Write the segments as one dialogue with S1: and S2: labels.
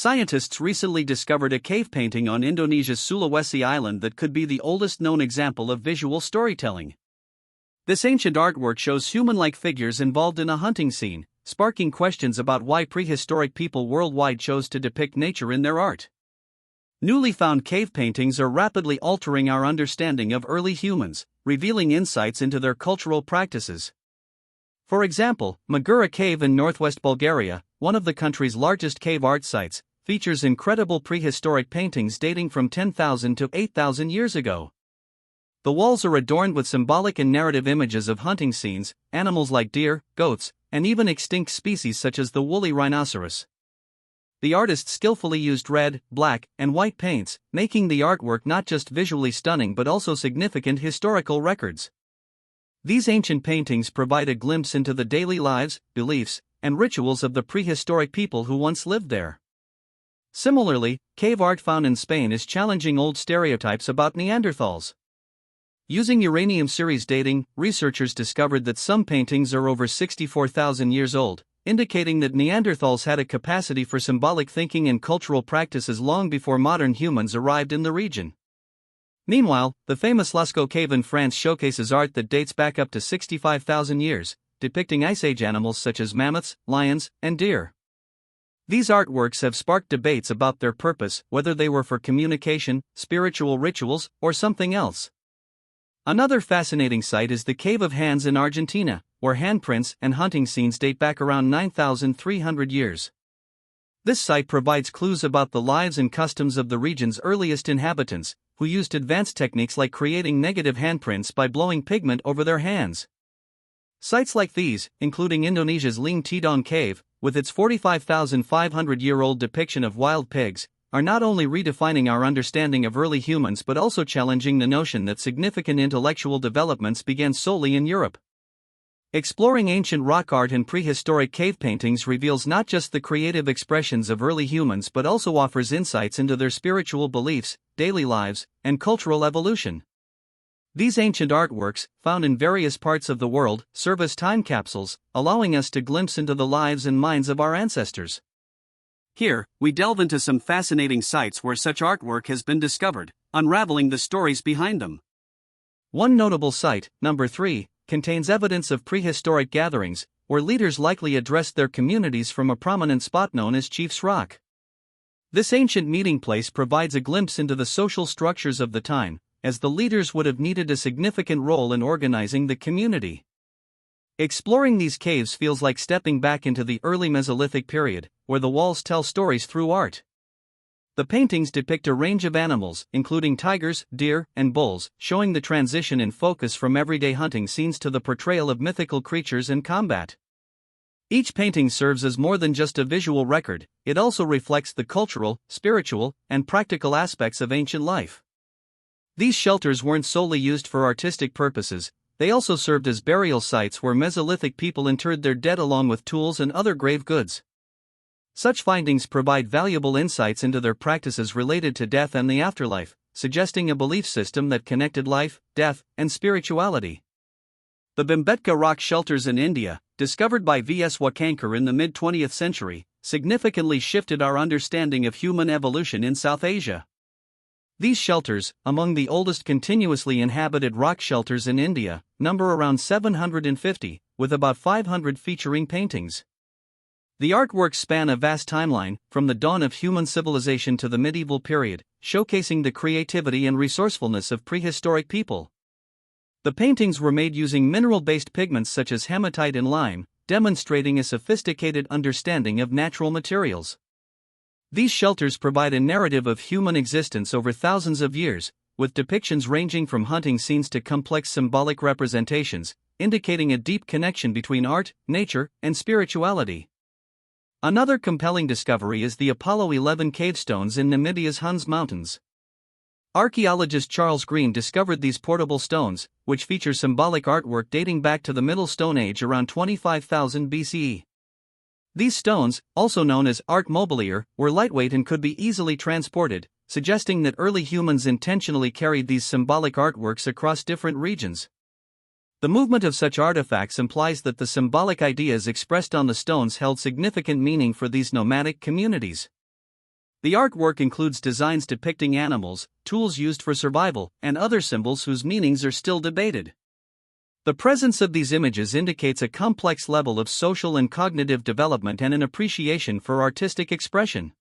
S1: Scientists recently discovered a cave painting on Indonesia's Sulawesi Island that could be the oldest known example of visual storytelling. This ancient artwork shows human-like figures involved in a hunting scene, sparking questions about why prehistoric people worldwide chose to depict nature in their art. Newly found cave paintings are rapidly altering our understanding of early humans, revealing insights into their cultural practices. For example, Magura Cave in northwest Bulgaria, one of the country's largest cave art sites, features incredible prehistoric paintings dating from 10,000 to 8,000 years ago. The walls are adorned with symbolic and narrative images of hunting scenes, animals like deer, goats, and even extinct species such as the woolly rhinoceros. The artist skillfully used red, black, and white paints, making the artwork not just visually stunning but also significant historical records. These ancient paintings provide a glimpse into the daily lives, beliefs, and rituals of the prehistoric people who once lived there. Similarly, cave art found in Spain is challenging old stereotypes about Neanderthals. Using uranium series dating, researchers discovered that some paintings are over 64,000 years old, indicating that Neanderthals had a capacity for symbolic thinking and cultural practices long before modern humans arrived in the region. Meanwhile, the famous Lascaux Cave in France showcases art that dates back up to 65,000 years, depicting Ice Age animals such as mammoths, lions, and deer. These artworks have sparked debates about their purpose, whether they were for communication, spiritual rituals, or something else. Another fascinating site is the Cave of Hands in Argentina, where handprints and hunting scenes date back around 9,300 years. This site provides clues about the lives and customs of the region's earliest inhabitants, who used advanced techniques like creating negative handprints by blowing pigment over their hands. Sites like these, including Indonesia's Ling Tidong Cave, with its 45,500-year-old depiction of wild pigs, are not only redefining our understanding of early humans but also challenging the notion that significant intellectual developments began solely in Europe. Exploring ancient rock art and prehistoric cave paintings reveals not just the creative expressions of early humans but also offers insights into their spiritual beliefs, daily lives, and cultural evolution. These ancient artworks, found in various parts of the world, serve as time capsules, allowing us to glimpse into the lives and minds of our ancestors. Here, we delve into some fascinating sites where such artwork has been discovered, unraveling the stories behind them. One notable site, number 3, contains evidence of prehistoric gatherings, where leaders likely addressed their communities from a prominent spot known as Chief's Rock. This ancient meeting place provides a glimpse into the social structures of the time, as the leaders would have needed a significant role in organizing the community. Exploring these caves feels like stepping back into the early Mesolithic period, where the walls tell stories through art. The paintings depict a range of animals, including tigers, deer, and bulls, showing the transition in focus from everyday hunting scenes to the portrayal of mythical creatures and combat. Each painting serves as more than just a visual record, it also reflects the cultural, spiritual, and practical aspects of ancient life. These shelters weren't solely used for artistic purposes, they also served as burial sites where Mesolithic people interred their dead along with tools and other grave goods. Such findings provide valuable insights into their practices related to death and the afterlife, suggesting a belief system that connected life, death, and spirituality. The Bhimbetka rock shelters in India, discovered by V.S. Wakankar in the mid-20th century, significantly shifted our understanding of human evolution in South Asia. These shelters, among the oldest continuously inhabited rock shelters in India, number around 750, with about 500 featuring paintings. The artworks span a vast timeline, from the dawn of human civilization to the medieval period, showcasing the creativity and resourcefulness of prehistoric people. The paintings were made using mineral-based pigments such as hematite and lime, demonstrating a sophisticated understanding of natural materials. These shelters provide a narrative of human existence over thousands of years, with depictions ranging from hunting scenes to complex symbolic representations, indicating a deep connection between art, nature, and spirituality. Another compelling discovery is the Apollo 11 cave stones in Namibia's Huns Mountains. Archaeologist Charles Green discovered these portable stones, which feature symbolic artwork dating back to the Middle Stone Age around 25,000 BCE. These stones, also known as art mobilier, were lightweight and could be easily transported, suggesting that early humans intentionally carried these symbolic artworks across different regions. The movement of such artifacts implies that the symbolic ideas expressed on the stones held significant meaning for these nomadic communities. The artwork includes designs depicting animals, tools used for survival, and other symbols whose meanings are still debated. The presence of these images indicates a complex level of social and cognitive development and an appreciation for artistic expression.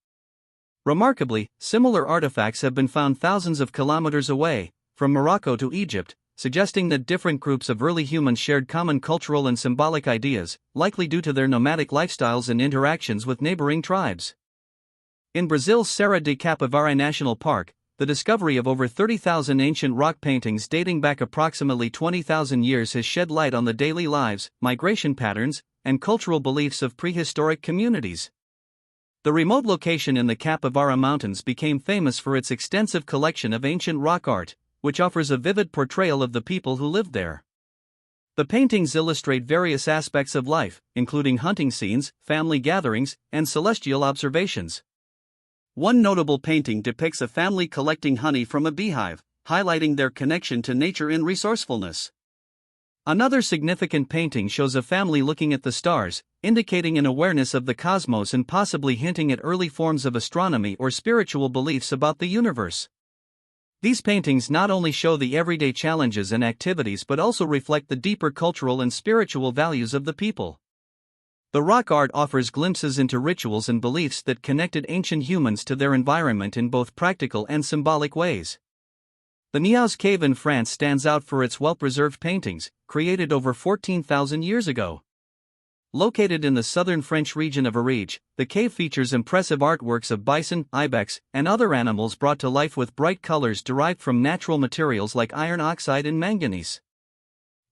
S1: Remarkably, similar artifacts have been found thousands of kilometers away, from Morocco to Egypt, suggesting that different groups of early humans shared common cultural and symbolic ideas, likely due to their nomadic lifestyles and interactions with neighboring tribes. In Brazil's Serra de Capivari National Park, the discovery of over 30,000 ancient rock paintings dating back approximately 20,000 years has shed light on the daily lives, migration patterns, and cultural beliefs of prehistoric communities. The remote location in the Capivara Mountains became famous for its extensive collection of ancient rock art, which offers a vivid portrayal of the people who lived there. The paintings illustrate various aspects of life, including hunting scenes, family gatherings, and celestial observations. One notable painting depicts a family collecting honey from a beehive, highlighting their connection to nature and resourcefulness. Another significant painting shows a family looking at the stars, indicating an awareness of the cosmos and possibly hinting at early forms of astronomy or spiritual beliefs about the universe. These paintings not only show the everyday challenges and activities but also reflect the deeper cultural and spiritual values of the people. The rock art offers glimpses into rituals and beliefs that connected ancient humans to their environment in both practical and symbolic ways. The Niauz Cave in France stands out for its well-preserved paintings, created over 14,000 years ago. Located in the southern French region of Ariège, the cave features impressive artworks of bison, ibex, and other animals brought to life with bright colors derived from natural materials like iron oxide and manganese.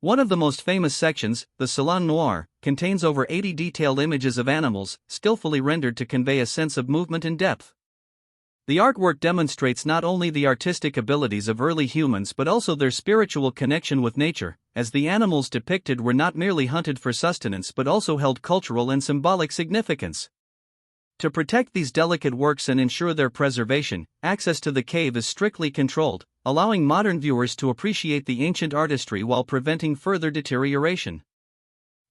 S1: One of the most famous sections, the Salon Noir, contains over 80 detailed images of animals, skillfully rendered to convey a sense of movement and depth. The artwork demonstrates not only the artistic abilities of early humans but also their spiritual connection with nature, as the animals depicted were not merely hunted for sustenance but also held cultural and symbolic significance. To protect these delicate works and ensure their preservation, access to the cave is strictly controlled, allowing modern viewers to appreciate the ancient artistry while preventing further deterioration.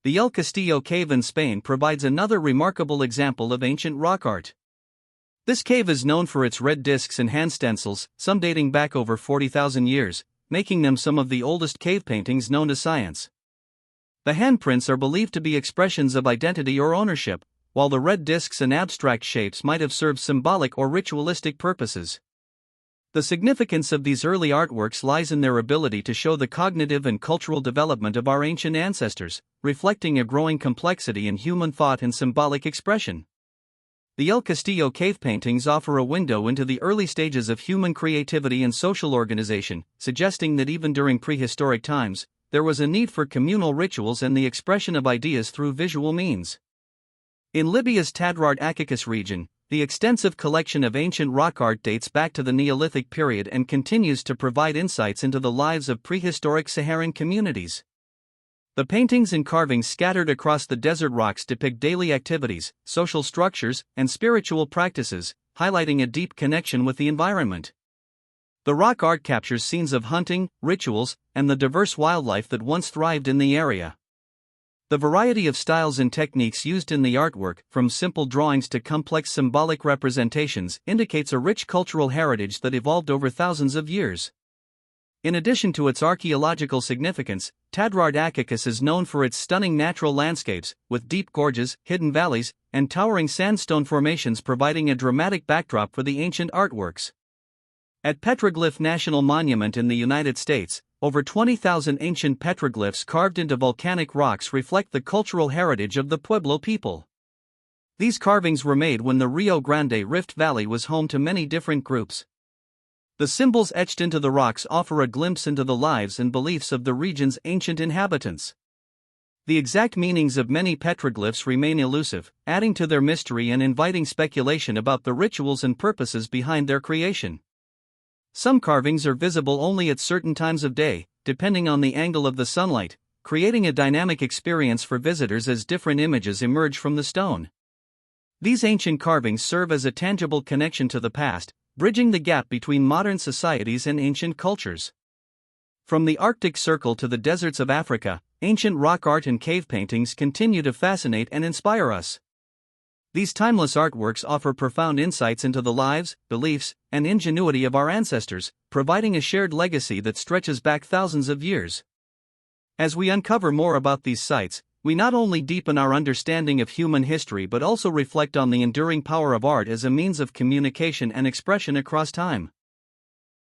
S1: The El Castillo Cave in Spain provides another remarkable example of ancient rock art. This cave is known for its red discs and hand stencils, some dating back over 40,000 years, making them some of the oldest cave paintings known to science. The handprints are believed to be expressions of identity or ownership, while the red discs and abstract shapes might have served symbolic or ritualistic purposes. The significance of these early artworks lies in their ability to show the cognitive and cultural development of our ancient ancestors, reflecting a growing complexity in human thought and symbolic expression. The El Castillo cave paintings offer a window into the early stages of human creativity and social organization, suggesting that even during prehistoric times, there was a need for communal rituals and the expression of ideas through visual means. In Libya's Tadrart Akakis region, the extensive collection of ancient rock art dates back to the Neolithic period and continues to provide insights into the lives of prehistoric Saharan communities. The paintings and carvings scattered across the desert rocks depict daily activities, social structures, and spiritual practices, highlighting a deep connection with the environment. The rock art captures scenes of hunting, rituals, and the diverse wildlife that once thrived in the area. The variety of styles and techniques used in the artwork, from simple drawings to complex symbolic representations, indicates a rich cultural heritage that evolved over thousands of years. In addition to its archaeological significance, Tadrart Akakis is known for its stunning natural landscapes, with deep gorges, hidden valleys, and towering sandstone formations providing a dramatic backdrop for the ancient artworks. At Petroglyph National Monument in the United States, over 20,000 ancient petroglyphs carved into volcanic rocks reflect the cultural heritage of the Pueblo people. These carvings were made when the Rio Grande Rift Valley was home to many different groups. The symbols etched into the rocks offer a glimpse into the lives and beliefs of the region's ancient inhabitants. The exact meanings of many petroglyphs remain elusive, adding to their mystery and inviting speculation about the rituals and purposes behind their creation. Some carvings are visible only at certain times of day, depending on the angle of the sunlight, creating a dynamic experience for visitors as different images emerge from the stone. These ancient carvings serve as a tangible connection to the past, bridging the gap between modern societies and ancient cultures. From the Arctic Circle to the deserts of Africa, ancient rock art and cave paintings continue to fascinate and inspire us. These timeless artworks offer profound insights into the lives, beliefs, and ingenuity of our ancestors, providing a shared legacy that stretches back thousands of years. As we uncover more about these sites, we not only deepen our understanding of human history but also reflect on the enduring power of art as a means of communication and expression across time.